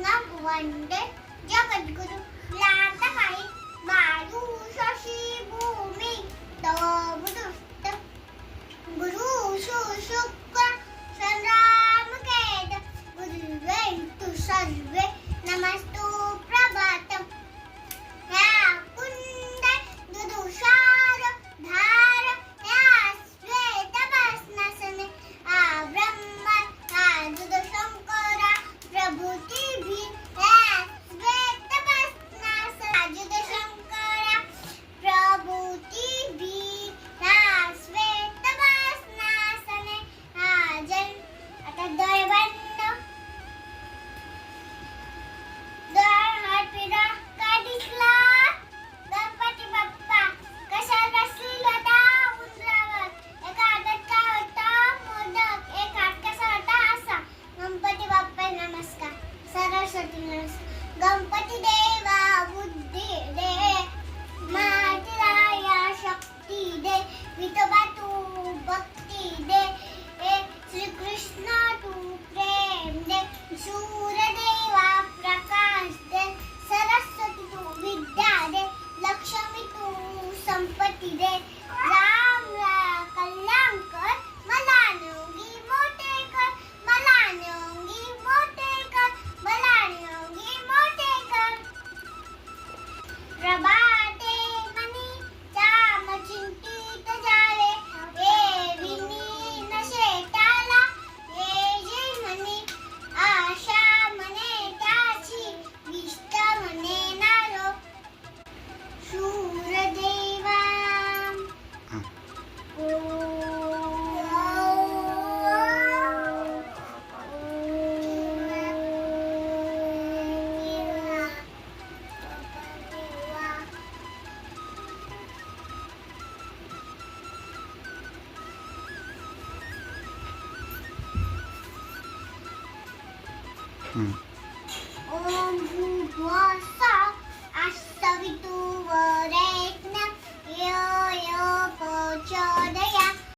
वंदे जगद्गुरु लाटकाई बाळू शशी भूमी तव बुदुस्त गुरु शुक्र संग्राम केत गुरुवेंतु सर्वे नमस्तु प्रभातम या कुंद दुदुषार धार या श्वेत भस्मासने आ ब्रह्मा आ दुदशंकरा प्रभुती भी या श्वेत भस्मासन आ दुदशंकरा प्रभुती भी या श्वेत भस्मासने आ जन आता दैवन्न दर हात पिरा काय दिसला गणपती बाप्पा कशा बसलेला होता उंदरावर एका हातात काय होता मोदक एक हात कसा होता असा गणपती बाप्पा नमस्कार सरस्वती नमस्कार गणपती देवा बुद्धी दे मातराया शक्ती दे विठोबा तू भक्ती दे श्री कृष्ण तू प्रेम दे सूर्यदेवा प्रकाश दे सरस्वती तू विद्या दे लक्ष्मी तू संपत्ती दे राम कल्याण कर मला निरोगी मोठे कर मला निरोगी मोठे कर मला निरोगी मोठे कर प्रभाते मनी चाम चिंतित जावे हे विनी नशे त्याला हे जे म्हणे आशा म्हणे त्याची विष्ट म्हणे नारो शूरदेवा ओम भूर्भुवः